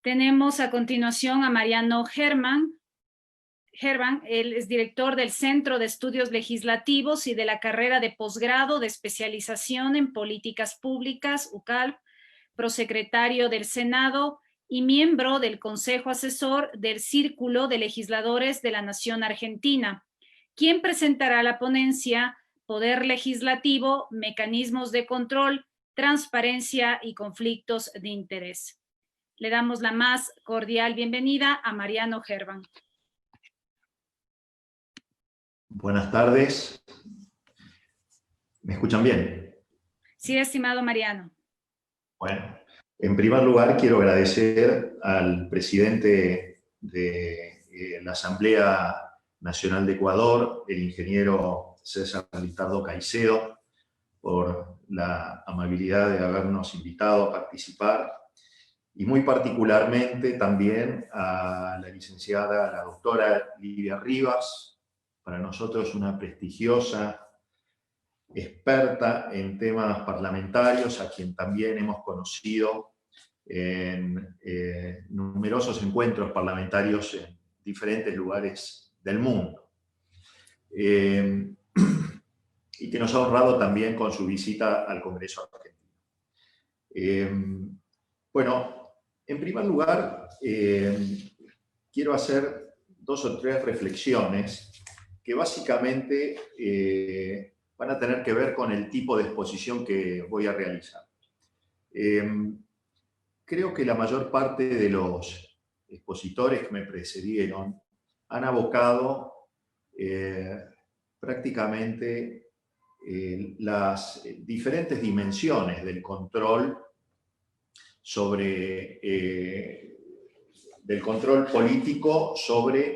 Tenemos a continuación a Mariano Germán. Él es director del Centro de Estudios Legislativos y de la carrera de posgrado de especialización en políticas públicas, UCALP, prosecretario del Senado y miembro del Consejo Asesor del Círculo de Legisladores de la Nación Argentina, quien presentará la ponencia Poder Legislativo, Mecanismos de Control, Transparencia y Conflictos de Interés. Le damos la más cordial bienvenida a Mariano Germán. Buenas tardes. ¿Me escuchan bien? Sí, estimado Mariano. Bueno, en primer lugar quiero agradecer al presidente de la Asamblea Nacional de Ecuador, el ingeniero César Lizardo Caicedo, por la amabilidad de habernos invitado a participar, y muy particularmente también a la licenciada, la doctora Livia Rivas, para nosotros una prestigiosa experta en temas parlamentarios, a quien también hemos conocido en numerosos encuentros parlamentarios en diferentes lugares del mundo. Y que nos ha honrado también con su visita al Congreso argentino. Bueno, en primer lugar, quiero hacer 2 o 3 reflexiones que básicamente van a tener que ver con el tipo de exposición que voy a realizar. Creo que la mayor parte de los expositores que me precedieron han abocado prácticamente las diferentes dimensiones del control del control político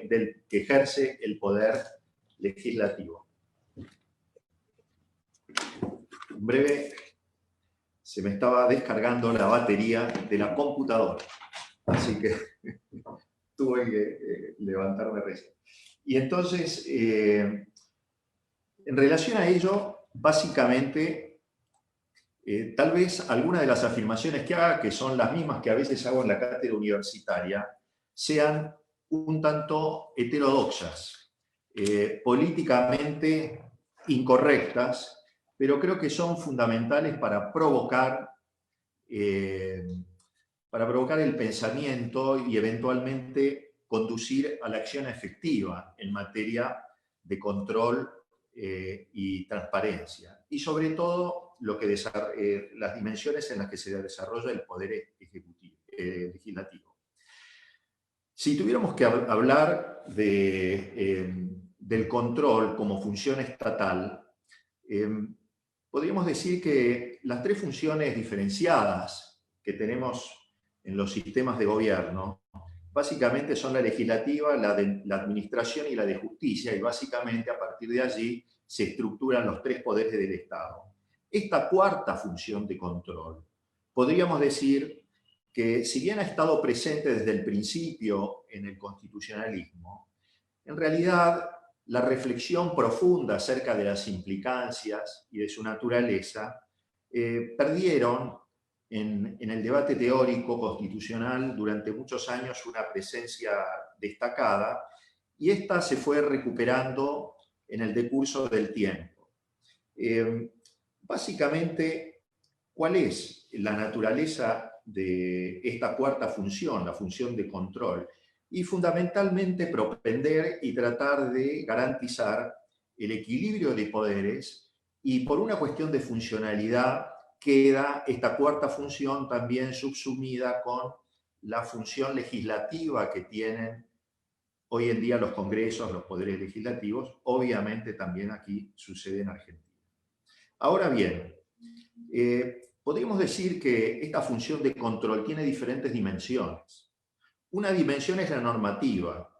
del que ejerce el poder legislativo. En breve, se me estaba descargando la batería de la computadora, así que tuve que levantarme recién. Y entonces, en relación a ello, básicamente, tal vez algunas de las afirmaciones que haga, que son las mismas que a veces hago en la cátedra universitaria, sean un tanto heterodoxas, políticamente incorrectas, pero creo que son fundamentales para provocar el pensamiento y eventualmente conducir a la acción efectiva en materia de control y transparencia. Y sobre todo, las dimensiones en las que se desarrolla el poder legislativo. Si tuviéramos que hablar del control como función estatal, podríamos decir que las 3 funciones diferenciadas que tenemos en los sistemas de gobierno, básicamente son la legislativa, la de la administración y la de justicia, y básicamente a partir de allí se estructuran los 3 poderes del Estado. Esta 4ª función de control, podríamos decir que si bien ha estado presente desde el principio en el constitucionalismo, en realidad la reflexión profunda acerca de las implicancias y de su naturaleza perdieron en el debate teórico constitucional durante muchos años una presencia destacada, y esta se fue recuperando en el decurso del tiempo. Básicamente, ¿cuál es la naturaleza de esta 4ª función, la función de control? Y fundamentalmente propender y tratar de garantizar el equilibrio de poderes, y por una cuestión de funcionalidad queda esta 4ª función también subsumida con la función legislativa que tienen hoy en día los congresos, los poderes legislativos. Obviamente también aquí sucede en Argentina. Ahora bien, podríamos decir que esta función de control tiene diferentes dimensiones. Una dimensión es la normativa.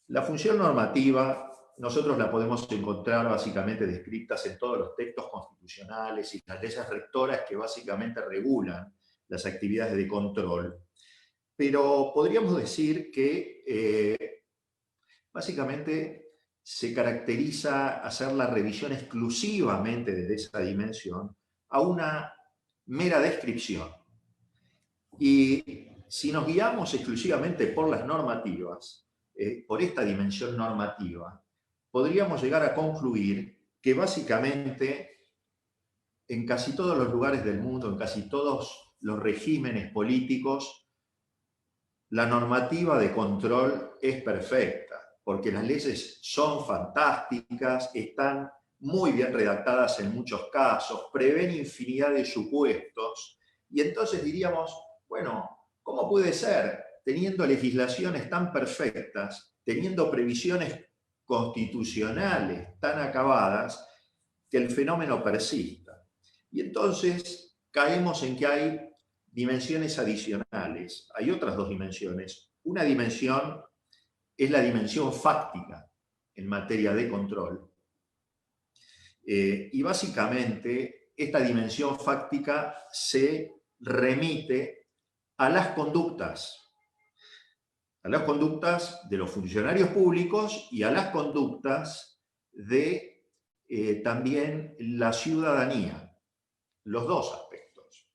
La función normativa nosotros la podemos encontrar básicamente descritas en todos los textos constitucionales y las leyes rectoras que básicamente regulan las actividades de control. Pero podríamos decir que básicamente se caracteriza hacer la revisión exclusivamente desde esa dimensión a una mera descripción. Y si nos guiamos exclusivamente por las normativas, por esta dimensión normativa, podríamos llegar a concluir que básicamente en casi todos los lugares del mundo, en casi todos los regímenes políticos, la normativa de control es perfecta, porque las leyes son fantásticas, están muy bien redactadas en muchos casos, prevén infinidad de supuestos, y entonces diríamos, bueno, ¿cómo puede ser, teniendo legislaciones tan perfectas, teniendo previsiones constitucionales tan acabadas, que el fenómeno persista? Y entonces caemos en que hay dimensiones adicionales. Hay otras dos dimensiones. Una dimensión es la dimensión fáctica en materia de control. Y básicamente esta dimensión fáctica se remite a las conductas de los funcionarios públicos y a las conductas de también la ciudadanía, los dos aspectos.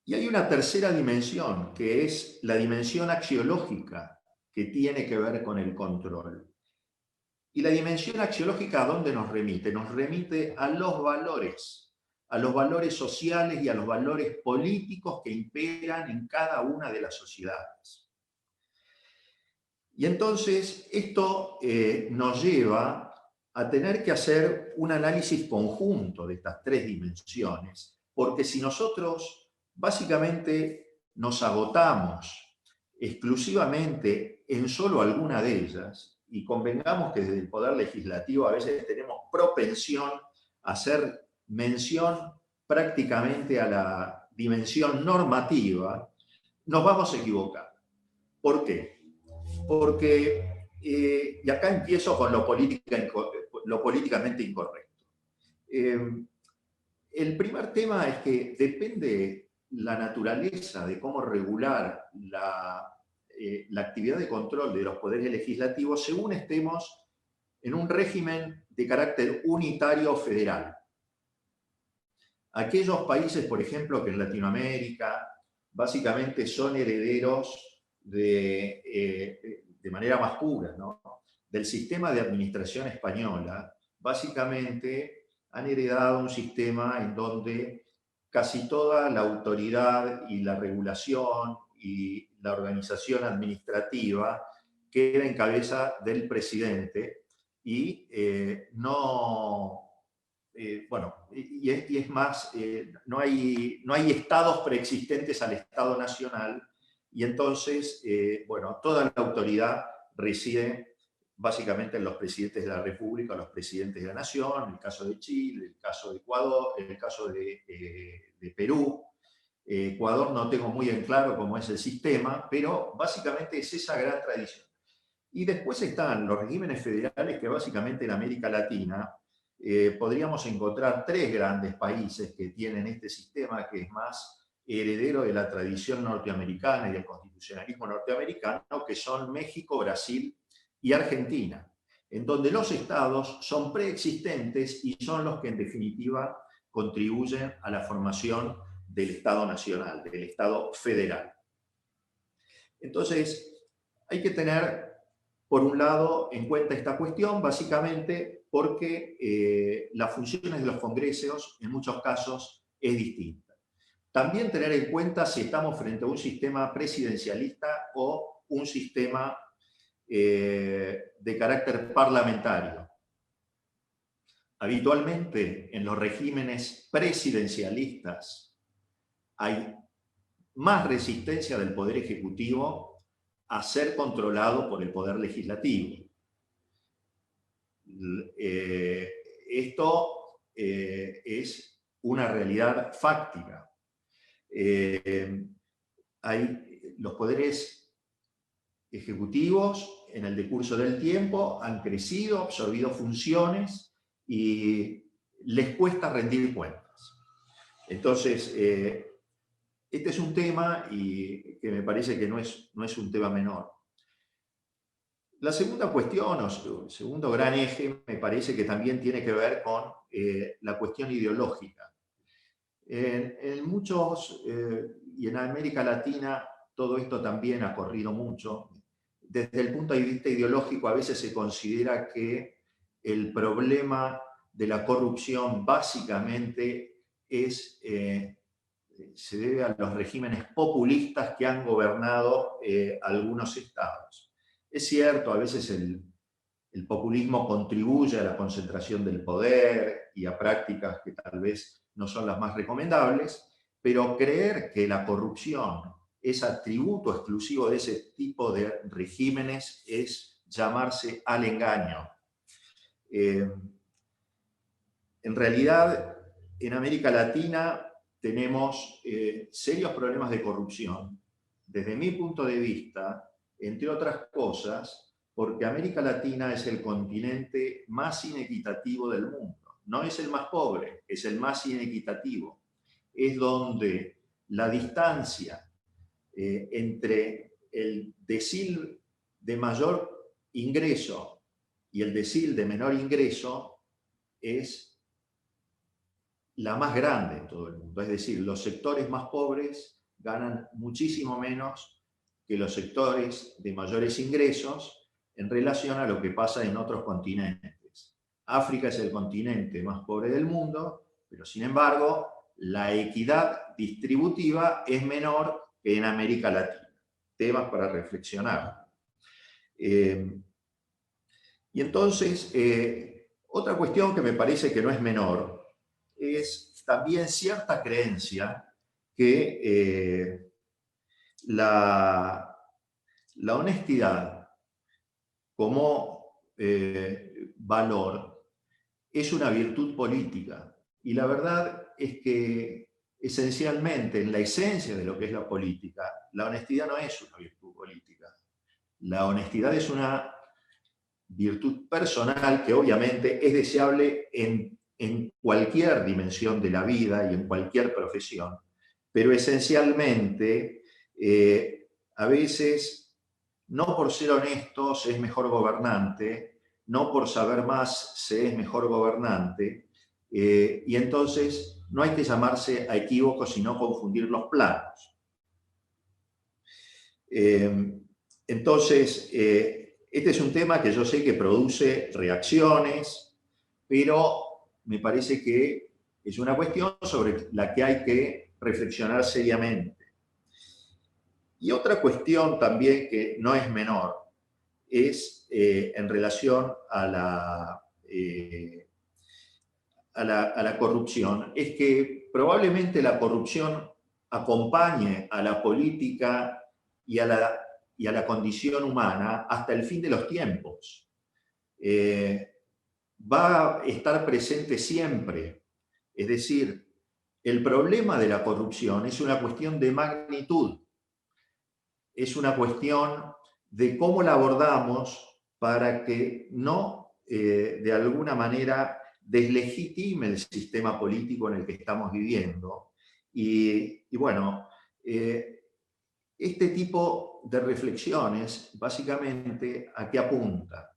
Y hay una tercera dimensión, que es la dimensión axiológica, que tiene que ver con el control. Y la dimensión axiológica, ¿a dónde nos remite? Nos remite a los valores sociales y a los valores políticos que imperan en cada una de las sociedades. Y entonces esto nos lleva a tener que hacer un análisis conjunto de estas tres dimensiones, porque si nosotros básicamente nos agotamos exclusivamente en solo alguna de ellas, y convengamos que desde el Poder Legislativo a veces tenemos propensión a hacer mención prácticamente a la dimensión normativa, nos vamos a equivocar. ¿Por qué? Porque, y acá empiezo con lo políticamente incorrecto. El primer tema es que depende la naturaleza de cómo regular la actividad de control de los poderes legislativos según estemos en un régimen de carácter unitario federal. Aquellos países, por ejemplo, que en Latinoamérica básicamente son herederos de manera más pura, ¿no?, del sistema de administración española, básicamente han heredado un sistema en donde casi toda la autoridad y la regulación y la organización administrativa queda en cabeza del presidente y es más, no hay estados preexistentes al Estado Nacional, y entonces, toda la autoridad reside básicamente en los presidentes de la República, los presidentes de la Nación, el caso de Chile, el caso de Ecuador, el caso de Perú. Ecuador no tengo muy en claro cómo es el sistema, pero básicamente es esa gran tradición. Y después están los regímenes federales, que básicamente en América Latina podríamos encontrar tres grandes países que tienen este sistema, que es más heredero de la tradición norteamericana y del constitucionalismo norteamericano, que son México, Brasil y Argentina, en donde los estados son preexistentes y son los que en definitiva contribuyen a la formación del Estado Nacional, del Estado federal. Entonces, hay que tener, por un lado, en cuenta esta cuestión, básicamente porque las funciones de los congresos, en muchos casos, es distinta. También tener en cuenta si estamos frente a un sistema presidencialista o un sistema de carácter parlamentario. Habitualmente, en los regímenes presidencialistas hay más resistencia del Poder Ejecutivo a ser controlado por el Poder Legislativo. Esto es una realidad fáctica. Los poderes ejecutivos en el decurso del tiempo han crecido, absorbido funciones y les cuesta rendir cuentas. Entonces, este es un tema y que me parece que no es un tema menor. La segunda cuestión, o el segundo gran eje, me parece que también tiene que ver con la cuestión ideológica. En muchos y en América Latina todo esto también ha corrido mucho. Desde el punto de vista ideológico, a veces se considera que el problema de la corrupción básicamente se debe a los regímenes populistas que han gobernado algunos estados. Es cierto, a veces el populismo contribuye a la concentración del poder y a prácticas que tal vez no son las más recomendables, pero creer que la corrupción es atributo exclusivo de ese tipo de regímenes es llamarse al engaño. En realidad, en América Latina tenemos serios problemas de corrupción, desde mi punto de vista, entre otras cosas, porque América Latina es el continente más inequitativo del mundo. No es el más pobre, es el más inequitativo. Es donde la distancia entre el decil de mayor ingreso y el decil de menor ingreso es la más grande en todo el mundo. Es decir, los sectores más pobres ganan muchísimo menos que los sectores de mayores ingresos en relación a lo que pasa en otros continentes. África es el continente más pobre del mundo, pero sin embargo, la equidad distributiva es menor que en América Latina. Temas para reflexionar. Y entonces, otra cuestión que me parece que no es menor es también cierta creencia que la honestidad como valor es una virtud política. Y la verdad es que esencialmente, en la esencia de lo que es la política, la honestidad no es una virtud política. La honestidad es una virtud personal que obviamente es deseable en cualquier dimensión de la vida y en cualquier profesión, pero esencialmente a veces no por ser honesto se es mejor gobernante, no por saber más se es mejor gobernante, y entonces no hay que llamarse a equívocos sino confundir los planos. Entonces, este es un tema que yo sé que produce reacciones, pero me parece que es una cuestión sobre la que hay que reflexionar seriamente. Y otra cuestión también que no es menor es en relación a la corrupción, es que probablemente la corrupción acompañe a la política y a la condición humana hasta el fin de los tiempos. Va a estar presente siempre. Es decir, el problema de la corrupción es una cuestión de magnitud. Es una cuestión de cómo la abordamos para que no, de alguna manera, deslegitime el sistema político en el que estamos viviendo. Y bueno, este tipo de reflexiones, básicamente, ¿a qué apunta?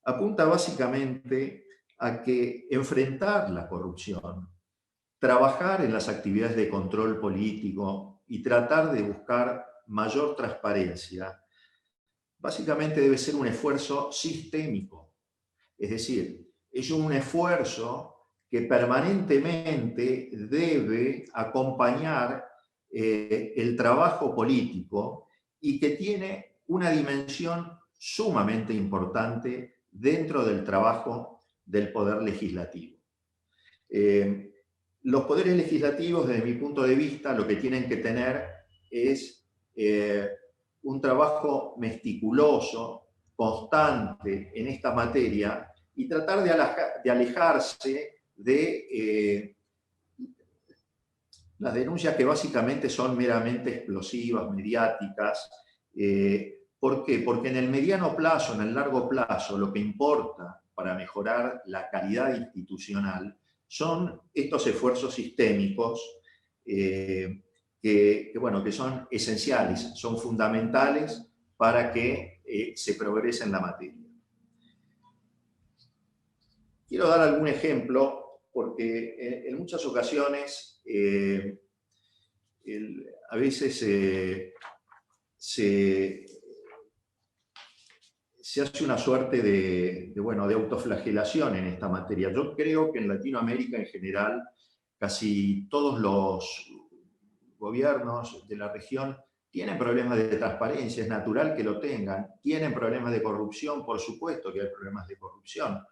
Apunta básicamente a que enfrentar la corrupción, trabajar en las actividades de control político y tratar de buscar mayor transparencia, básicamente debe ser un esfuerzo sistémico. Es decir, es un esfuerzo que permanentemente debe acompañar el trabajo político y que tiene una dimensión sumamente importante dentro del trabajo del poder legislativo. Los poderes legislativos, desde mi punto de vista, lo que tienen que tener es un trabajo meticuloso, constante en esta materia y tratar de alejarse de las denuncias que básicamente son meramente explosivas, mediáticas. ¿Por qué? Porque en el mediano plazo, en el largo plazo, lo que importa para mejorar la calidad institucional son estos esfuerzos sistémicos que son esenciales, son fundamentales para que se progrese en la materia. Quiero dar algún ejemplo porque en muchas ocasiones a veces se hace una suerte de autoflagelación en esta materia. Yo creo que en Latinoamérica en general, casi todos los gobiernos de la región tienen problemas de transparencia, es natural que lo tengan, tienen problemas de corrupción, por supuesto que hay problemas de corrupción.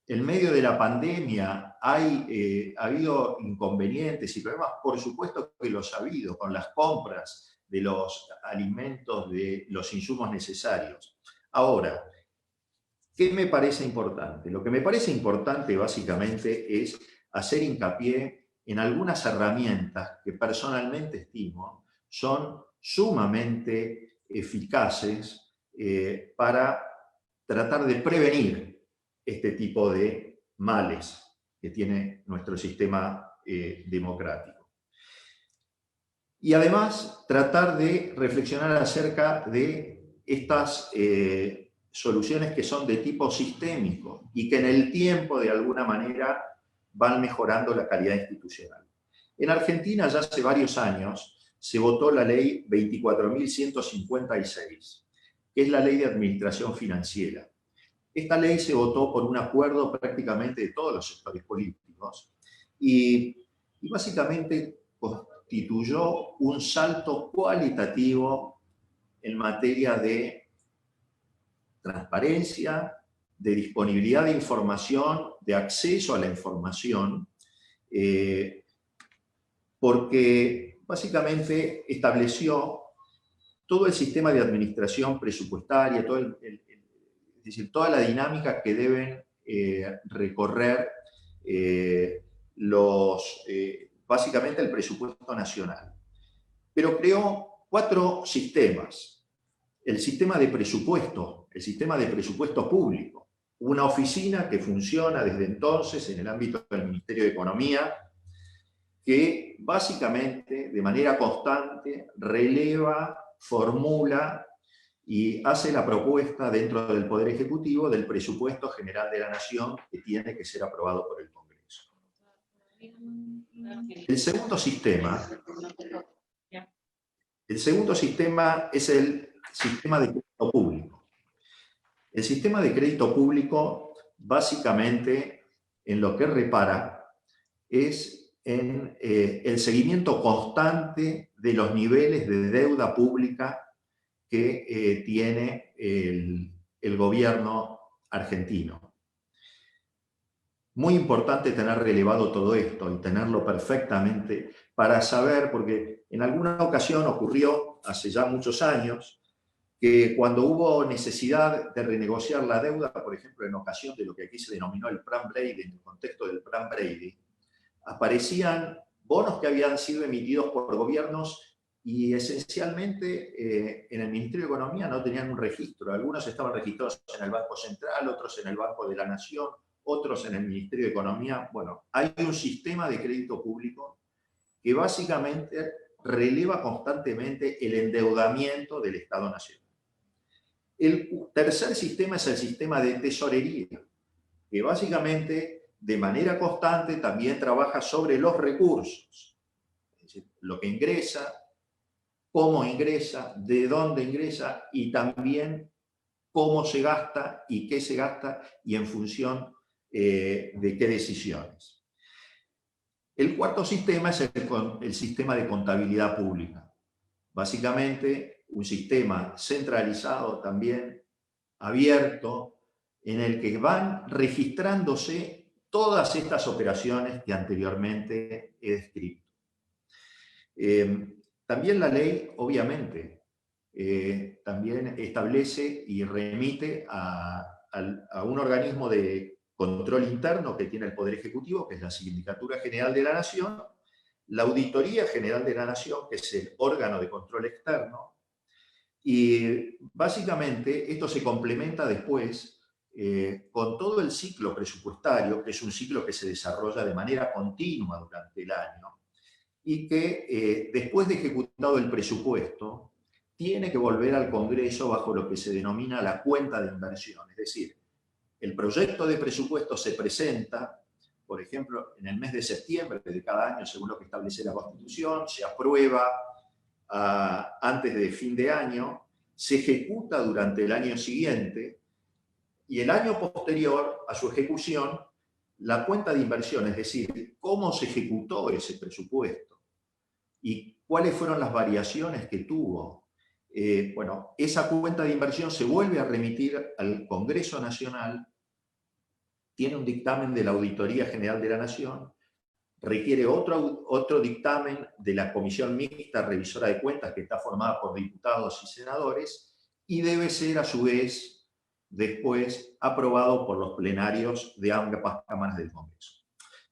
En medio de la pandemia ha habido inconvenientes y problemas, por supuesto que los ha habido, con las compras de los alimentos, de los insumos necesarios. Ahora, ¿qué me parece importante? Lo que me parece importante básicamente es hacer hincapié en algunas herramientas que personalmente estimo son sumamente eficaces para tratar de prevenir este tipo de males que tiene nuestro sistema democrático. Y además tratar de reflexionar acerca de estas soluciones que son de tipo sistémico y que en el tiempo de alguna manera van mejorando la calidad institucional. En Argentina ya hace varios años se votó la ley 24.156, que es la ley de administración financiera. Esta ley se votó por un acuerdo prácticamente de todos los sectores políticos y básicamente constituyó un salto cualitativo en materia de transparencia, de disponibilidad de información, de acceso a la información, porque básicamente estableció todo el sistema de administración presupuestaria, es decir, toda la dinámica que deben recorrer básicamente el presupuesto nacional. Pero creó 4 sistemas. El sistema de presupuesto, el sistema de presupuesto público, una oficina que funciona desde entonces en el ámbito del Ministerio de Economía, que básicamente de manera constante releva, formula y hace la propuesta dentro del Poder Ejecutivo del presupuesto general de la Nación que tiene que ser aprobado por el Congreso. El segundo sistema es el sistema de crédito público. El sistema de crédito público, básicamente, en lo que repara, es en el seguimiento constante de los niveles de deuda pública que tiene el gobierno argentino. Muy importante tener relevado todo esto y tenerlo perfectamente para saber, porque en alguna ocasión ocurrió, hace ya muchos años, que cuando hubo necesidad de renegociar la deuda, por ejemplo, en ocasión de lo que aquí se denominó el Plan Brady, en el contexto del Plan Brady, aparecían bonos que habían sido emitidos por gobiernos y esencialmente en el Ministerio de Economía no tenían un registro. Algunos estaban registrados en el Banco Central, otros en el Banco de la Nación, otros en el Ministerio de Economía. Bueno, hay un sistema de crédito público que básicamente releva constantemente el endeudamiento del Estado Nacional. El tercer sistema es el sistema de tesorería, que básicamente de manera constante también trabaja sobre los recursos. Es decir, lo que ingresa, cómo ingresa, de dónde ingresa y también cómo se gasta y qué se gasta y en función de qué decisiones. El cuarto sistema es el sistema de contabilidad pública. Básicamente, un sistema centralizado también, abierto, en el que van registrándose todas estas operaciones que anteriormente he descrito. También la ley, obviamente, también establece y remite a un organismo de control interno que tiene el Poder Ejecutivo, que es la Sindicatura General de la Nación, la Auditoría General de la Nación, que es el órgano de control externo, y básicamente esto se complementa después con todo el ciclo presupuestario, que es un ciclo que se desarrolla de manera continua durante el año, y que después de ejecutado el presupuesto, tiene que volver al Congreso bajo lo que se denomina la cuenta de inversión. Es decir, el proyecto de presupuesto se presenta, por ejemplo, en el mes de septiembre de cada año, según lo que establece la Constitución, se aprueba antes de fin de año, se ejecuta durante el año siguiente y el año posterior a su ejecución, la cuenta de inversión, es decir, cómo se ejecutó ese presupuesto y cuáles fueron las variaciones que tuvo. Bueno, esa cuenta de inversión se vuelve a remitir al Congreso Nacional, tiene un dictamen de la Auditoría General de la Nación, requiere otro dictamen de la Comisión Mixta Revisora de Cuentas, que está formada por diputados y senadores, y debe ser a su vez después aprobado por los plenarios de ambas cámaras del Congreso.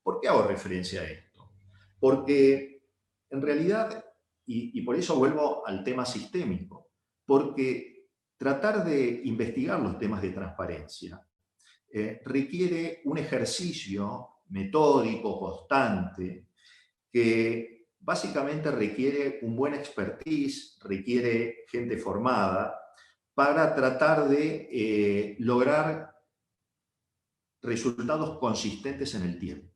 ¿Por qué hago referencia a esto? Porque en realidad, y por eso vuelvo al tema sistémico, porque tratar de investigar los temas de transparencia requiere un ejercicio metódico, constante, que básicamente requiere un buen expertise, requiere gente formada, para tratar de lograr resultados consistentes en el tiempo.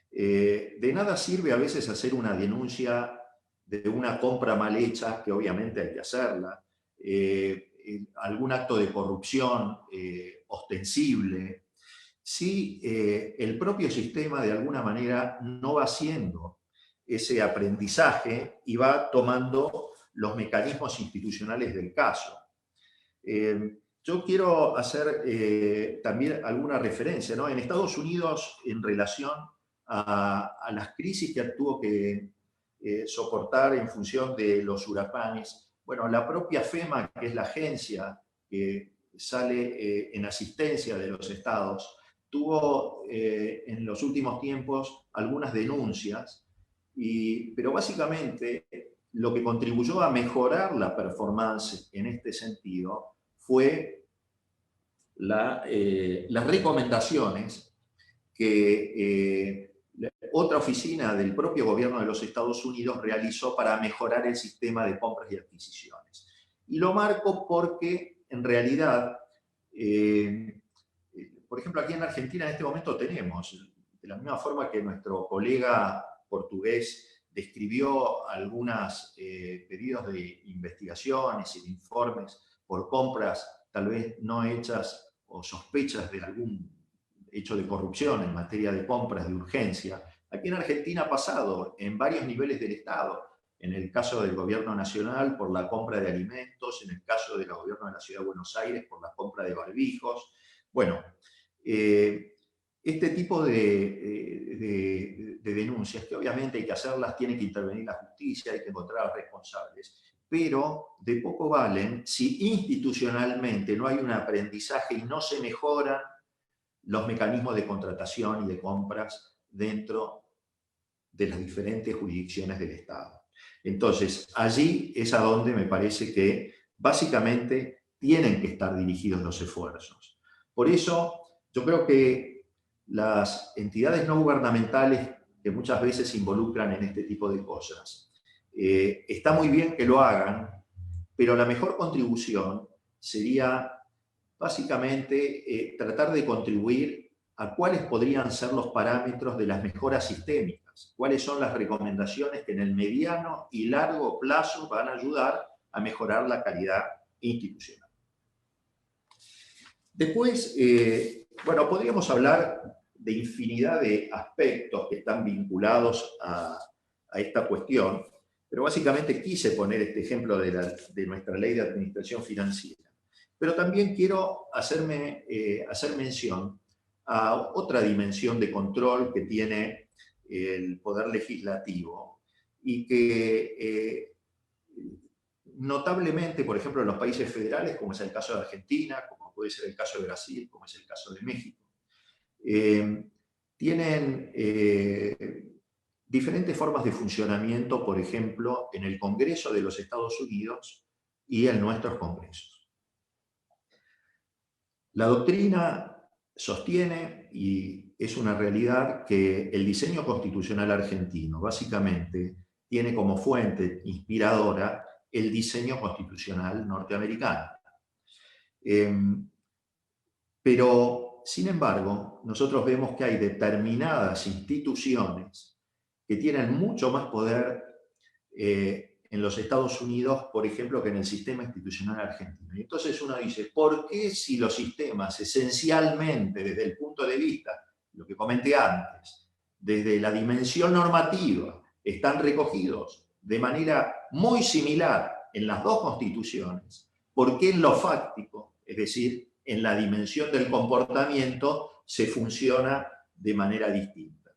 De nada sirve a veces hacer una denuncia de una compra mal hecha, que obviamente hay que hacerla, algún acto de corrupción ostensible, si el propio sistema de alguna manera no va haciendo ese aprendizaje y va tomando los mecanismos institucionales del caso. Yo quiero hacer también alguna referencia, ¿no? En Estados Unidos, en relación a las crisis que tuvo que soportar en función de los huracanes, bueno, la propia FEMA, que es la agencia que sale en asistencia de los estados, tuvo en los últimos tiempos algunas denuncias, pero básicamente lo que contribuyó a mejorar la performance en este sentido fue las recomendaciones que otra oficina del propio gobierno de los Estados Unidos realizó para mejorar el sistema de compras y adquisiciones. Y lo marco porque, en realidad, por ejemplo, aquí en Argentina en este momento tenemos, de la misma forma que nuestro colega portugués describió algunos pedidos de investigaciones y de informes por compras tal vez no hechas o sospechas de algún hecho de corrupción en materia de compras de urgencia. Aquí en Argentina ha pasado en varios niveles del Estado, en el caso del gobierno nacional por la compra de alimentos, en el caso del gobierno de la Ciudad de Buenos Aires por la compra de barbijos. Bueno, este tipo de denuncias, que obviamente hay que hacerlas, tiene que intervenir la justicia, hay que encontrar a los responsables, pero de poco valen si institucionalmente no hay un aprendizaje y no se mejoran los mecanismos de contratación y de compras dentro de las diferentes jurisdicciones del Estado. Entonces, allí es a donde me parece que básicamente tienen que estar dirigidos los esfuerzos. Por eso, yo creo que las entidades no gubernamentales que muchas veces se involucran en este tipo de cosas, está muy bien que lo hagan, pero la mejor contribución sería básicamente tratar de contribuir a cuáles podrían ser los parámetros de las mejoras sistémicas, cuáles son las recomendaciones que en el mediano y largo plazo van a ayudar a mejorar la calidad institucional. Después, bueno, podríamos hablar de infinidad de aspectos que están vinculados a esta cuestión, pero básicamente quise poner este ejemplo de nuestra ley de administración financiera. Pero también quiero hacer mención a otra dimensión de control que tiene el Poder Legislativo y que notablemente, por ejemplo, en los países federales, como es el caso de Argentina, como puede ser el caso de Brasil, como es el caso de México, tienen diferentes formas de funcionamiento, por ejemplo, en el Congreso de los Estados Unidos y en nuestros congresos. La doctrina sostiene, y es una realidad, que el diseño constitucional argentino básicamente tiene como fuente inspiradora el diseño constitucional norteamericano. Pero, sin embargo, nosotros vemos que hay determinadas instituciones que tienen mucho más poder en los Estados Unidos, por ejemplo, que en el sistema institucional argentino. Y entonces uno dice, ¿por qué si los sistemas esencialmente desde el punto de vista, lo que comenté antes, desde la dimensión normativa, están recogidos de manera muy similar en las dos constituciones, por qué en lo fáctico, es decir, en la dimensión del comportamiento, se funciona de manera distinta?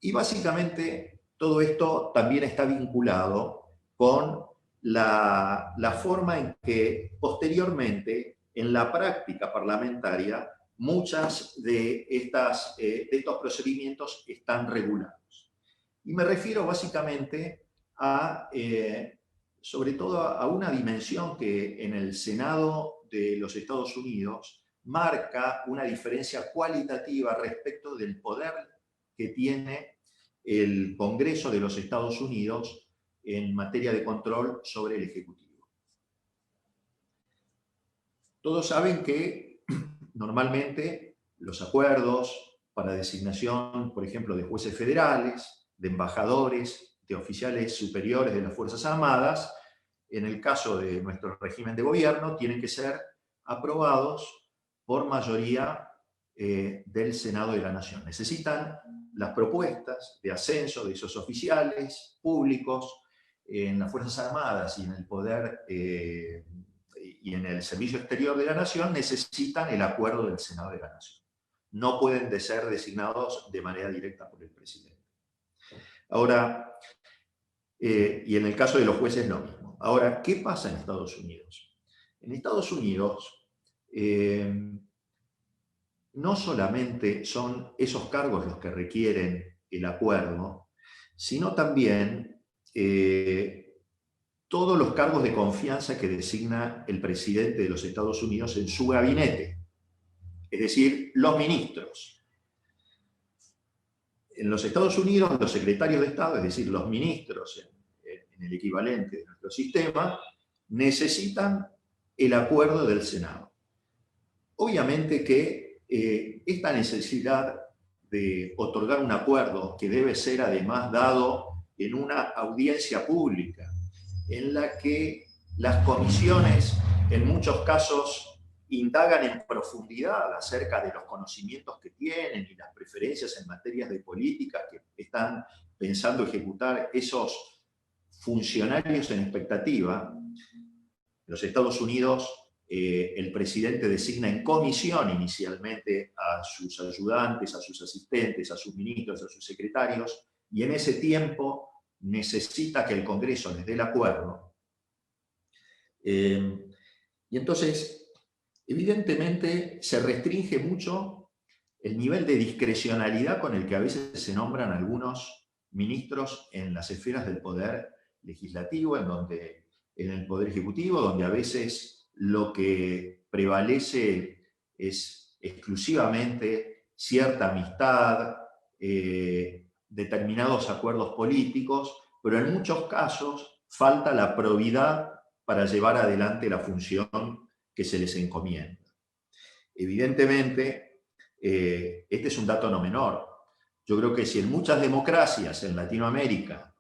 Y básicamente todo esto también está vinculado con la forma en que posteriormente en la práctica parlamentaria muchas de estos procedimientos están regulados. Y me refiero básicamente sobre todo a una dimensión que en el Senado de los Estados Unidos marca una diferencia cualitativa respecto del poder que tiene el Congreso de los Estados Unidos en materia de control sobre el Ejecutivo. Todos saben que normalmente los acuerdos para designación, por ejemplo, de jueces federales, de embajadores, de oficiales superiores de las Fuerzas Armadas, en el caso de nuestro régimen de gobierno, tienen que ser aprobados por mayoría del Senado de la Nación. Necesitan las propuestas de ascenso de esos oficiales públicos en las Fuerzas Armadas y en el poder y en el servicio exterior de la Nación, necesitan el acuerdo del Senado de la Nación. No pueden ser designados de manera directa por el presidente. Ahora, y en el caso de los jueces lo mismo. Ahora, ¿qué pasa en Estados Unidos? En Estados Unidos, no solamente son esos cargos los que requieren el acuerdo, sino también todos los cargos de confianza que designa el presidente de los Estados Unidos en su gabinete, es decir, los ministros. En los Estados Unidos, los secretarios de Estado, es decir, los ministros en el equivalente de nuestro sistema, necesitan el acuerdo del Senado. Obviamente que esta necesidad de otorgar un acuerdo, que debe ser además dado en una audiencia pública, en la que las comisiones en muchos casos indagan en profundidad acerca de los conocimientos que tienen y las preferencias en materias de política que están pensando ejecutar esos funcionarios en expectativa. En los Estados Unidos, el presidente designa en comisión inicialmente a sus ayudantes, a sus asistentes, a sus ministros, a sus secretarios, y en ese tiempo necesita que el Congreso les dé el acuerdo. Y entonces, evidentemente, se restringe mucho el nivel de discrecionalidad con el que a veces se nombran algunos ministros en las esferas del poder legislativo, en el poder ejecutivo, donde a veces lo que prevalece es exclusivamente cierta amistad, determinados acuerdos políticos, pero en muchos casos falta la probidad para llevar adelante la función que se les encomienda. Evidentemente, este es un dato no menor. Yo creo que si en muchas democracias en Latinoamérica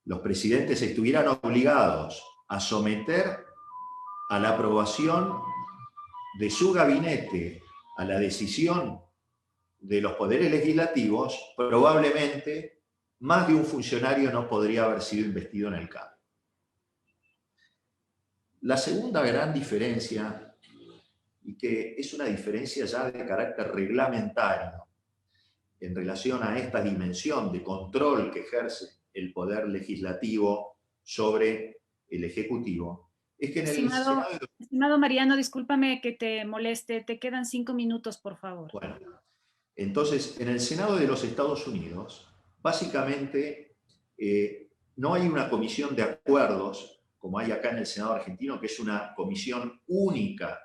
los presidentes estuvieran obligados a someter a la aprobación de su gabinete a la decisión de los poderes legislativos, probablemente más de un funcionario no podría haber sido investido en el cargo. La segunda gran diferencia, y que es una diferencia ya de carácter reglamentario en relación a esta dimensión de control que ejerce el poder legislativo sobre el Ejecutivo, es que en el Estimado Mariano, discúlpame que te moleste, te quedan 5 minutos, por favor. Bueno, entonces, en el Senado de los Estados Unidos, básicamente no hay una comisión de acuerdos, como hay acá en el Senado argentino, que es una comisión única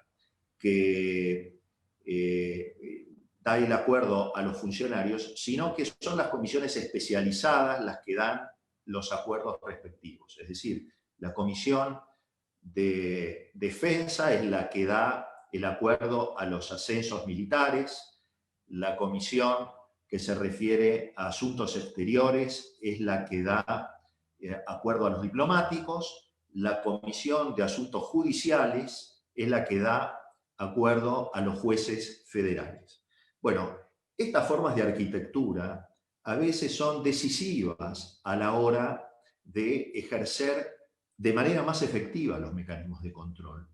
que da el acuerdo a los funcionarios, sino que son las comisiones especializadas las que dan los acuerdos respectivos. Es decir, la Comisión de Defensa es la que da el acuerdo a los ascensos militares, la comisión que se refiere a asuntos exteriores es la que da acuerdo a los diplomáticos, la Comisión de Asuntos Judiciales es la que da acuerdo a los jueces federales. Bueno, estas formas de arquitectura a veces son decisivas a la hora de ejercer de manera más efectiva los mecanismos de control.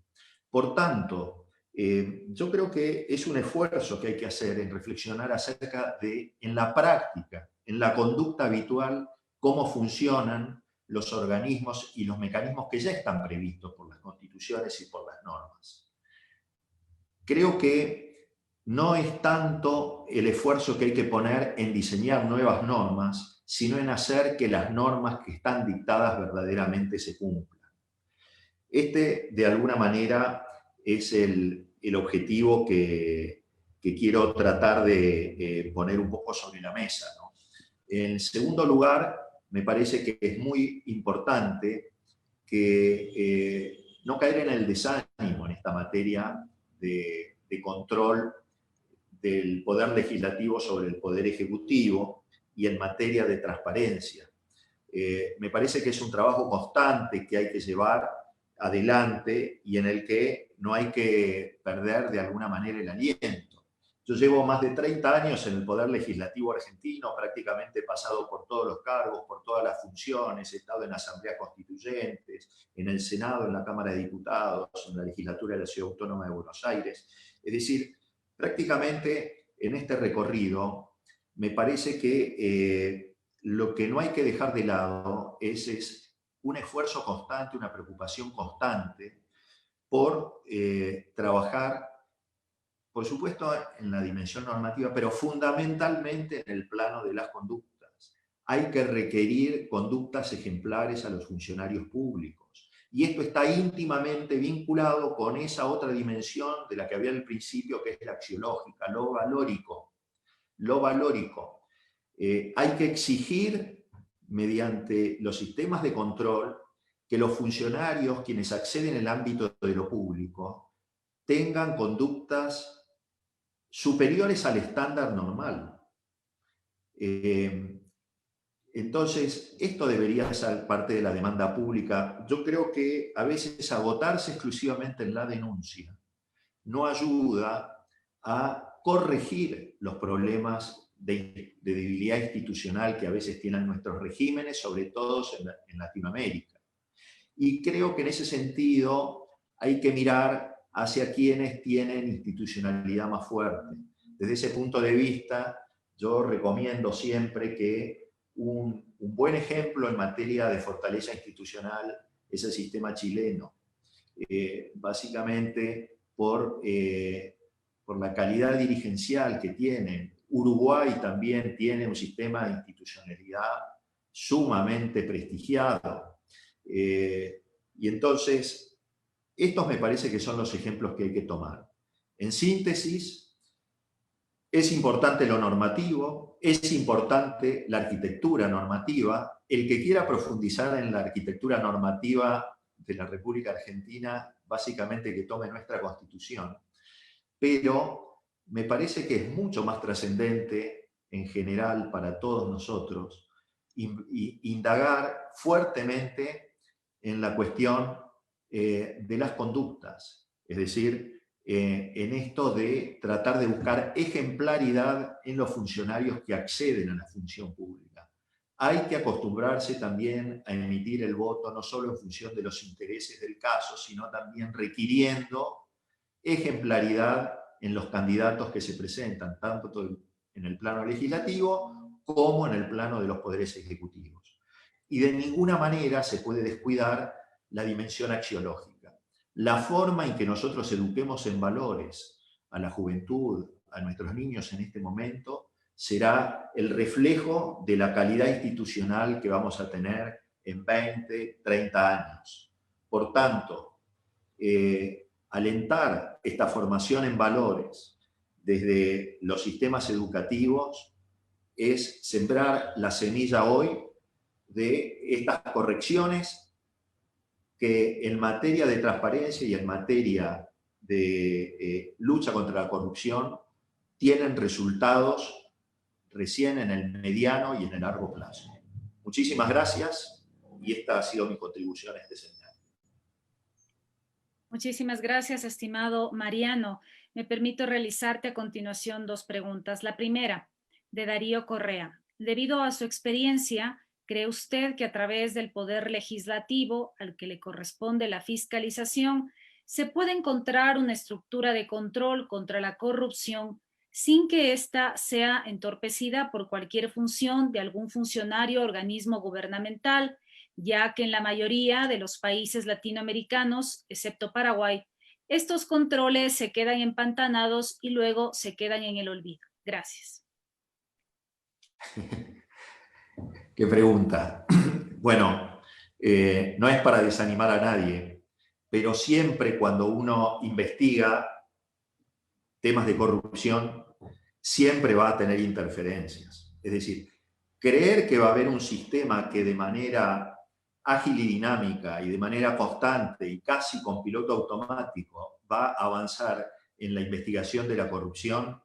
Por tanto, yo creo que es un esfuerzo que hay que hacer en reflexionar acerca de, en la práctica, en la conducta habitual, cómo funcionan los organismos y los mecanismos que ya están previstos por las constituciones y por las normas. Creo que no es tanto el esfuerzo que hay que poner en diseñar nuevas normas, sino en hacer que las normas que están dictadas verdaderamente se cumplan. Este, de alguna manera, es el objetivo que quiero tratar de poner un poco sobre la mesa, ¿no? En segundo lugar, me parece que es muy importante que no caer en el desánimo en esta materia de control del poder legislativo sobre el poder ejecutivo y en materia de transparencia. Me parece que es un trabajo constante que hay que llevar adelante y en el que no hay que perder de alguna manera el aliento. Yo llevo más de 30 años en el Poder Legislativo argentino, prácticamente he pasado por todos los cargos, por todas las funciones, he estado en asambleas constituyentes, en el Senado, en la Cámara de Diputados, en la legislatura de la Ciudad Autónoma de Buenos Aires. Es decir, prácticamente en este recorrido me parece que lo que no hay que dejar de lado es un esfuerzo constante, una preocupación constante por trabajar, por supuesto, en la dimensión normativa, pero fundamentalmente en el plano de las conductas. Hay que requerir conductas ejemplares a los funcionarios públicos. Y esto está íntimamente vinculado con esa otra dimensión de la que había al principio, que es la axiológica, lo valórico. Lo valórico. Hay que exigir, mediante los sistemas de control, que los funcionarios, quienes acceden al ámbito de lo público, tengan conductas superiores al estándar normal. Entonces, esto debería ser parte de la demanda pública. Yo creo que a veces agotarse exclusivamente en la denuncia no ayuda a corregir los problemas de debilidad institucional que a veces tienen nuestros regímenes, sobre todo en Latinoamérica. Y creo que en ese sentido hay que mirar hacia quienes tienen institucionalidad más fuerte. Desde ese punto de vista, yo recomiendo siempre que un buen ejemplo en materia de fortaleza institucional es el sistema chileno. Básicamente por la calidad dirigencial que tienen. Uruguay también tiene un sistema de institucionalidad sumamente prestigiado. Y entonces, estos me parece que son los ejemplos que hay que tomar. En síntesis, es importante lo normativo, es importante la arquitectura normativa. El que quiera profundizar en la arquitectura normativa de la República Argentina, básicamente que tome nuestra Constitución. Pero me parece que es mucho más trascendente en general para todos nosotros indagar fuertemente en la cuestión de las conductas, es decir, en esto de tratar de buscar ejemplaridad en los funcionarios que acceden a la función pública. Hay que acostumbrarse también a emitir el voto no solo en función de los intereses del caso, sino también requiriendo ejemplaridad en los candidatos que se presentan, tanto en el plano legislativo como en el plano de los poderes ejecutivos. Y de ninguna manera se puede descuidar la dimensión axiológica. La forma en que nosotros eduquemos en valores a la juventud, a nuestros niños en este momento, será el reflejo de la calidad institucional que vamos a tener en 20, 30 años. Por tanto, alentar esta formación en valores desde los sistemas educativos es sembrar la semilla hoy de estas correcciones que en materia de transparencia y en materia de lucha contra la corrupción tienen resultados recién en el mediano y en el largo plazo. Muchísimas gracias y esta ha sido mi contribución a este seminario. Muchísimas gracias, estimado Mariano. Me permito realizarte a continuación 2 preguntas. La primera, de Darío Correa. Debido a su experiencia, ¿cree usted que a través del poder legislativo, al que le corresponde la fiscalización, se puede encontrar una estructura de control contra la corrupción sin que ésta sea entorpecida por cualquier función de algún funcionario o organismo gubernamental, ya que en la mayoría de los países latinoamericanos, excepto Paraguay, estos controles se quedan empantanados y luego se quedan en el olvido? Gracias. ¿Qué pregunta? Bueno, no es para desanimar a nadie, pero siempre cuando uno investiga temas de corrupción, siempre va a tener interferencias. Es decir, creer que va a haber un sistema que de manera ágil y dinámica y de manera constante y casi con piloto automático va a avanzar en la investigación de la corrupción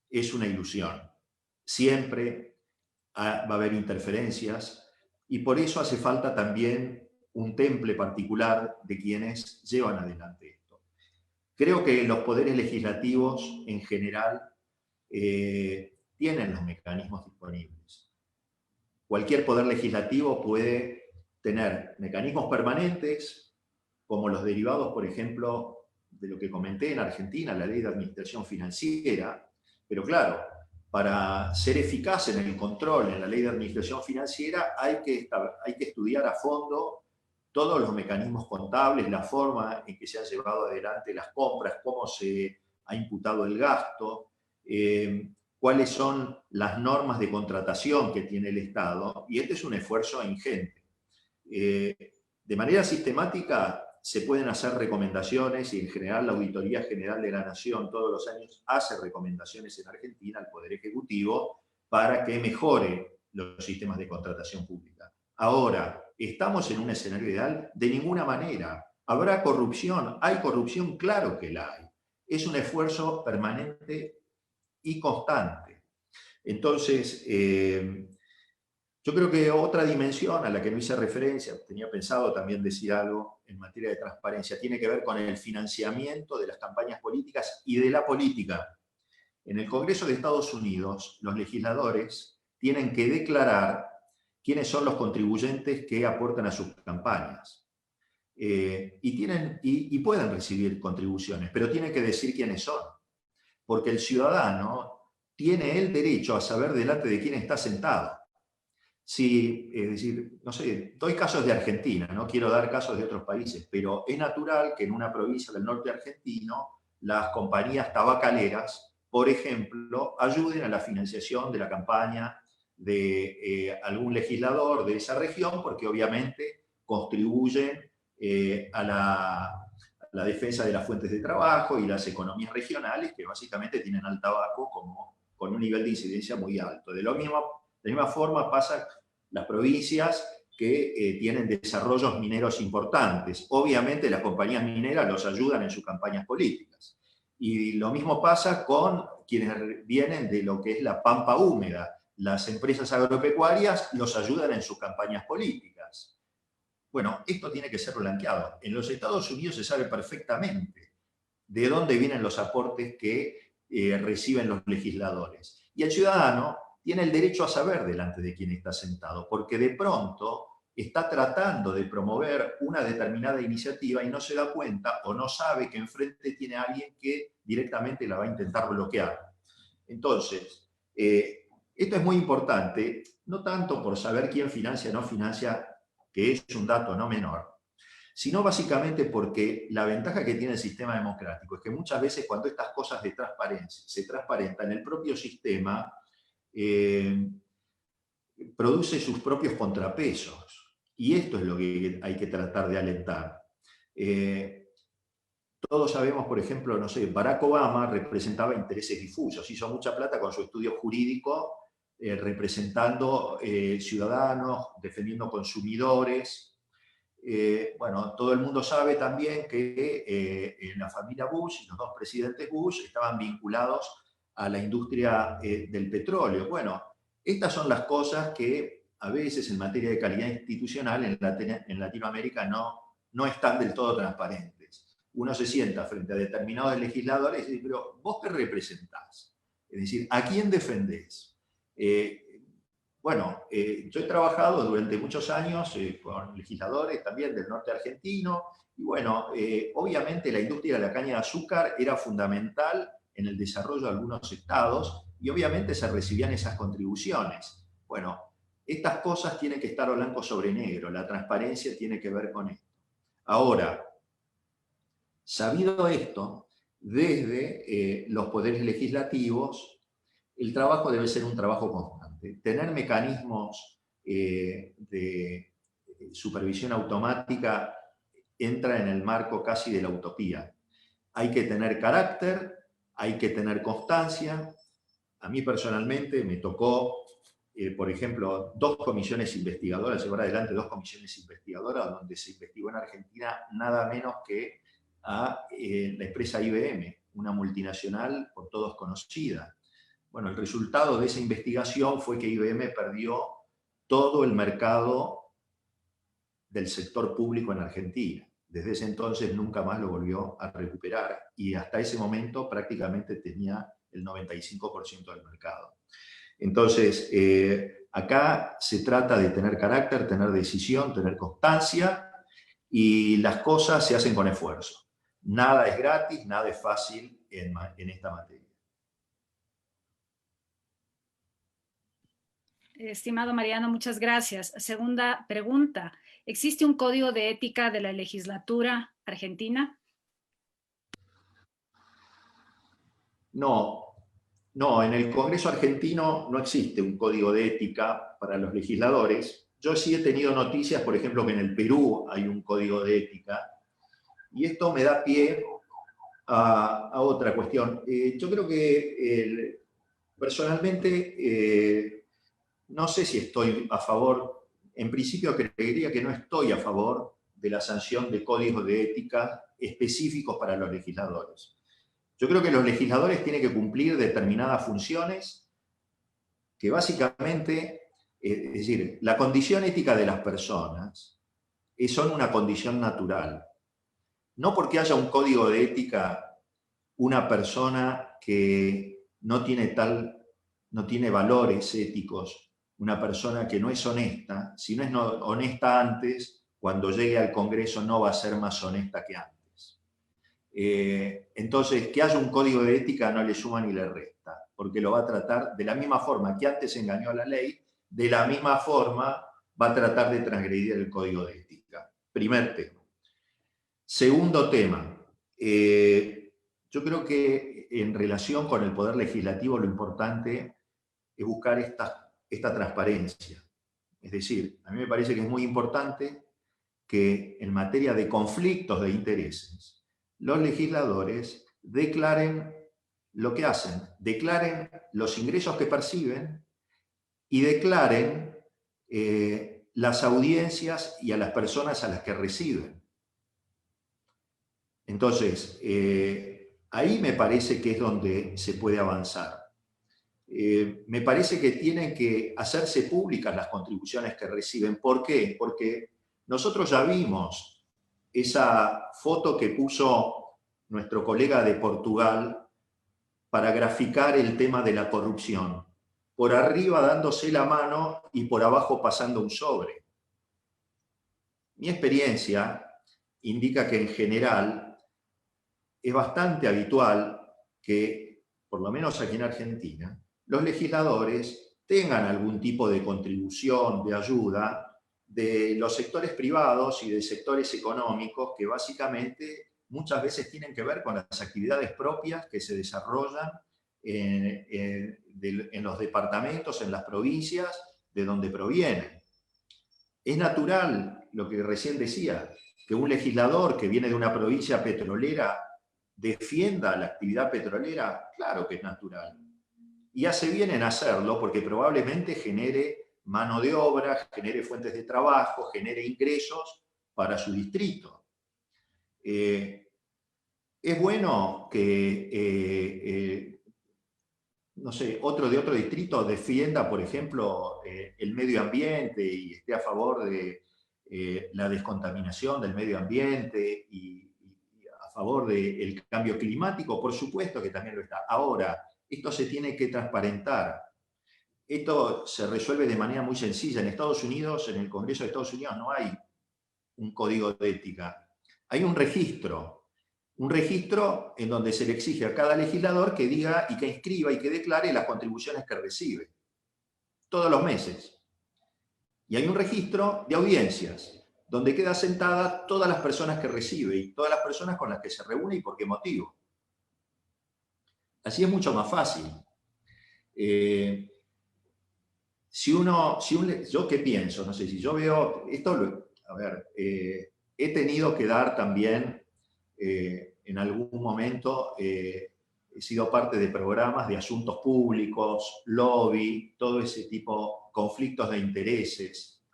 es una ilusión. Siempre va a haber interferencias y por eso hace falta también un temple particular de quienes llevan adelante esto. Creo que los poderes legislativos en general tienen los mecanismos disponibles. Cualquier poder legislativo puede tener mecanismos permanentes, como los derivados, por ejemplo, de lo que comenté en Argentina, la ley de administración financiera, pero claro, para ser eficaz en el control en la ley de administración financiera hay que estudiar a fondo todos los mecanismos contables, la forma en que se han llevado adelante las compras, cómo se ha imputado el gasto, cuáles son las normas de contratación que tiene el Estado, y este es un esfuerzo ingente. De manera sistemática se pueden hacer recomendaciones y en general la Auditoría General de la Nación todos los años hace recomendaciones en Argentina al Poder Ejecutivo para que mejore los sistemas de contratación pública. Ahora, ¿estamos en un escenario ideal? De ninguna manera. ¿Habrá corrupción? ¿Hay corrupción? Claro que la hay. Es un esfuerzo permanente y constante. Entonces, yo creo que otra dimensión a la que no hice referencia, tenía pensado también decir algo en materia de transparencia, tiene que ver con el financiamiento de las campañas políticas y de la política. En el Congreso de Estados Unidos, los legisladores tienen que declarar quiénes son los contribuyentes que aportan a sus campañas. Y pueden recibir contribuciones, pero tienen que decir quiénes son. Porque el ciudadano tiene el derecho a saber delante de quién está sentado. Sí, es decir, no sé, doy casos de Argentina, no quiero dar casos de otros países, pero es natural que en una provincia del norte argentino las compañías tabacaleras, por ejemplo, ayuden a la financiación de la campaña de algún legislador de esa región, porque obviamente contribuyen a la defensa de las fuentes de trabajo y las economías regionales, que básicamente tienen al tabaco con un nivel de incidencia muy alto. De la misma forma pasa las provincias que tienen desarrollos mineros importantes. Obviamente las compañías mineras los ayudan en sus campañas políticas. Y lo mismo pasa con quienes vienen de lo que es la pampa húmeda. Las empresas agropecuarias los ayudan en sus campañas políticas. Bueno, esto tiene que ser blanqueado. En los Estados Unidos se sabe perfectamente de dónde vienen los aportes que reciben los legisladores. Y el ciudadano tiene el derecho a saber delante de quién está sentado, porque de pronto está tratando de promover una determinada iniciativa y no se da cuenta o no sabe que enfrente tiene a alguien que directamente la va a intentar bloquear. Entonces, esto es muy importante, no tanto por saber quién financia o no financia, que es un dato no menor, sino básicamente porque la ventaja que tiene el sistema democrático es que muchas veces cuando estas cosas de transparencia se transparentan, el propio sistema produce sus propios contrapesos. Y esto es lo que hay que tratar de alentar. Todos sabemos, por ejemplo, no sé, Barack Obama representaba intereses difusos, hizo mucha plata con su estudio jurídico, representando ciudadanos, defendiendo consumidores. Bueno, todo el mundo sabe también que en la familia Bush y los dos presidentes Bush estaban vinculados a la industria del petróleo. Bueno, estas son las cosas que a veces en materia de calidad institucional en Latinoamérica no están del todo transparentes. Uno se sienta frente a determinados legisladores y dice, pero ¿vos qué representás? Es decir, ¿a quién defendés? Bueno, yo he trabajado durante muchos años con legisladores también del norte argentino, y bueno, obviamente la industria de la caña de azúcar era fundamental en el desarrollo de algunos estados, y obviamente se recibían esas contribuciones. Bueno, estas cosas tienen que estar blanco sobre negro, la transparencia tiene que ver con esto. Ahora, sabido esto, desde los poderes legislativos, el trabajo debe ser un trabajo constante. Tener mecanismos de supervisión automática entra en el marco casi de la utopía. Hay que tener carácter, hay que tener constancia. A mí personalmente me tocó, por ejemplo, llevar adelante 2 comisiones investigadoras donde se investigó en Argentina nada menos que a la empresa IBM, una multinacional por todos conocida. Bueno, el resultado de esa investigación fue que IBM perdió todo el mercado del sector público en Argentina. Desde ese entonces nunca más lo volvió a recuperar y hasta ese momento prácticamente tenía el 95% del mercado. Entonces, acá se trata de tener carácter, tener decisión, tener constancia, y las cosas se hacen con esfuerzo. Nada es gratis, nada es fácil en esta materia. Estimado Mariano, muchas gracias. Segunda pregunta. ¿Existe un código de ética de la legislatura argentina? No, en el Congreso argentino no existe un código de ética para los legisladores. Yo sí he tenido noticias, por ejemplo, que en el Perú hay un código de ética, y esto me da pie a otra cuestión. Yo creo que personalmente no sé si estoy a favor, en principio creería que no estoy a favor de la sanción de códigos de ética específicos para los legisladores. Yo creo que los legisladores tienen que cumplir determinadas funciones que básicamente, es decir, la condición ética de las personas son una condición natural. No porque haya un código de ética, una persona que no tiene valores éticos, una persona que no es honesta, si no es honesta antes, cuando llegue al Congreso no va a ser más honesta que antes. Entonces, que haya un código de ética no le suma ni le resta, porque lo va a tratar de la misma forma que antes engañó a la ley, de la misma forma va a tratar de transgredir el código de ética. Primer tema. Segundo tema. Yo creo que en relación con el Poder Legislativo lo importante es buscar esta transparencia. Es decir, a mí me parece que es muy importante que en materia de conflictos de intereses, los legisladores declaren lo que hacen, declaren los ingresos que perciben y declaren las audiencias y a las personas a las que reciben. Entonces, ahí me parece que es donde se puede avanzar. Me parece que tienen que hacerse públicas las contribuciones que reciben. ¿Por qué? Porque nosotros ya vimos esa foto que puso nuestro colega de Portugal para graficar el tema de la corrupción. Por arriba dándose la mano y por abajo pasando un sobre. Mi experiencia indica que en general es bastante habitual que, por lo menos aquí en Argentina, los legisladores tengan algún tipo de contribución, de ayuda de los sectores privados y de sectores económicos que básicamente muchas veces tienen que ver con las actividades propias que se desarrollan en los departamentos, en las provincias de donde provienen. Es natural, lo que recién decía, que un legislador que viene de una provincia petrolera defienda la actividad petrolera. Claro que es natural. Y hace bien en hacerlo porque probablemente genere mano de obra, genere fuentes de trabajo, genere ingresos para su distrito. Es bueno que no sé, otro de otro distrito defienda, por ejemplo, el medio ambiente y esté a favor de la descontaminación del medio ambiente y a favor del cambio climático, por supuesto que también lo está. Ahora, esto se tiene que transparentar. Esto se resuelve de manera muy sencilla. En Estados Unidos, en el Congreso de Estados Unidos, no hay un código de ética. Hay un registro en donde se le exige a cada legislador que diga y que inscriba y que declare las contribuciones que recibe, todos los meses. Y hay un registro de audiencias, donde queda sentada todas las personas que recibe y todas las personas con las que se reúne y por qué motivo. Así es mucho más fácil. Yo qué pienso, no sé, si yo veo, a ver, he tenido que dar también, en algún momento, he sido parte de programas de asuntos públicos, lobby, todo ese tipo, conflictos de intereses.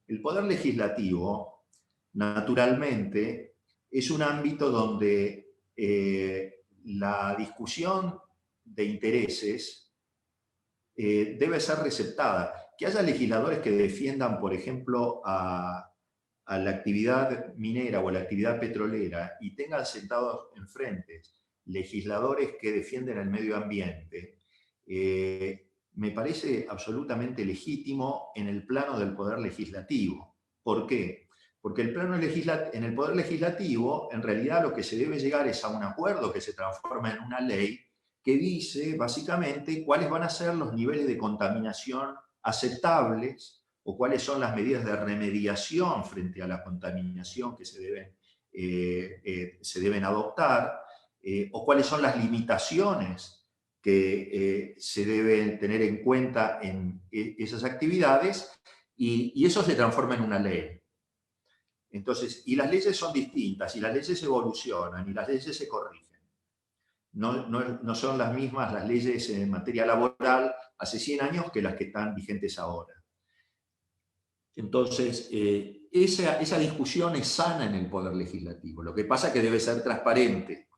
El poder legislativo, naturalmente, es un ámbito donde la discusión de intereses debe ser receptada. Que haya legisladores que defiendan, por ejemplo, a la actividad minera o a la actividad petrolera y tengan sentados enfrente legisladores que defienden el medio ambiente, me parece absolutamente legítimo en el plano del poder legislativo. ¿Por qué? Porque en el poder legislativo, en realidad lo que se debe llegar es a un acuerdo que se transforma en una ley que dice básicamente cuáles van a ser los niveles de contaminación aceptables o cuáles son las medidas de remediación frente a la contaminación que se deben adoptar, o cuáles son las limitaciones que se deben tener en cuenta en esas actividades, y eso se transforma en una ley. Entonces, y las leyes son distintas, y las leyes evolucionan, y las leyes se corrigen. No son las mismas las leyes en materia laboral hace 100 años que las que están vigentes ahora. Entonces, esa discusión es sana en el Poder Legislativo. Lo que pasa es que debe ser transparente.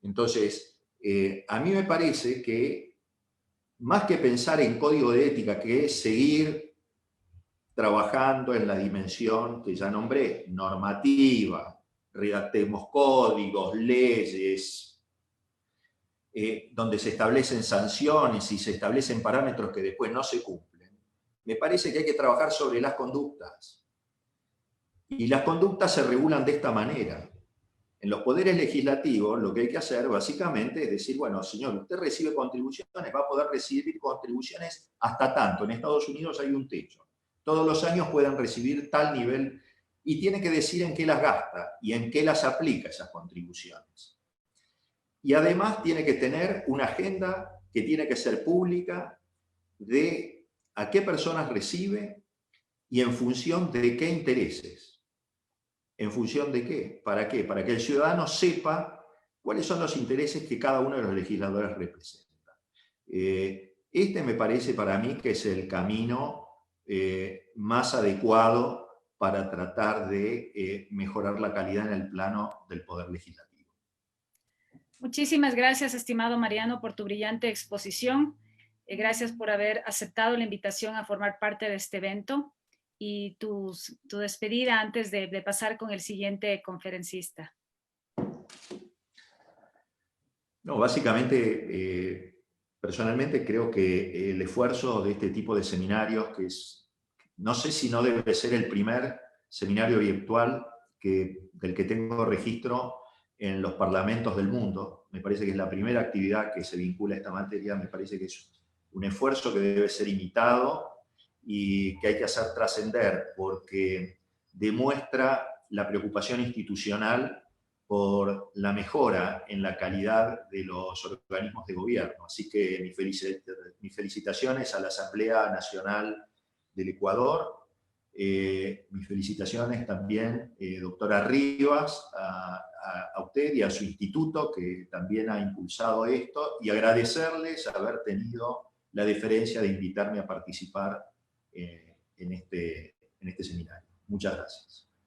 Entonces, a mí me parece que, más que pensar en código de ética, que es seguir trabajando en la dimensión que ya nombré, normativa, redactemos códigos, leyes, donde se establecen sanciones y se establecen parámetros que después no se cumplen, me parece que hay que trabajar sobre las conductas. Y las conductas se regulan de esta manera. En los poderes legislativos lo que hay que hacer básicamente es decir, bueno, señor, usted recibe contribuciones, va a poder recibir contribuciones hasta tanto. En Estados Unidos hay un techo. Todos los años pueden recibir tal nivel y tiene que decir en qué las gasta y en qué las aplica esas contribuciones. Y además tiene que tener una agenda que tiene que ser pública de a qué personas recibe y en función de qué intereses. ¿En función de qué? ¿Para qué? Para que el ciudadano sepa cuáles son los intereses que cada uno de los legisladores representa. Este me parece para mí que es el camino más adecuado para tratar de mejorar la calidad en el plano del poder legislativo. Muchísimas gracias, estimado Mariano, por tu brillante exposición. Gracias por haber aceptado la invitación a formar parte de este evento y tu despedida antes de pasar con el siguiente conferencista. No, básicamente, personalmente creo que el esfuerzo de este tipo de seminarios, no sé si no debe ser el primer seminario virtual del que tengo registro en los parlamentos del mundo. Me parece que es la primera actividad que se vincula a esta materia. Me parece que es un esfuerzo que debe ser imitado y que hay que hacer trascender, porque demuestra la preocupación institucional por la mejora en la calidad de los organismos de gobierno. Así que mis felicitaciones a la Asamblea Nacional del Ecuador, mis felicitaciones también, doctora Rivas, a usted y a su instituto, que también ha impulsado esto, y agradecerles haber tenido la deferencia de invitarme a participar en este seminario. Muchas gracias.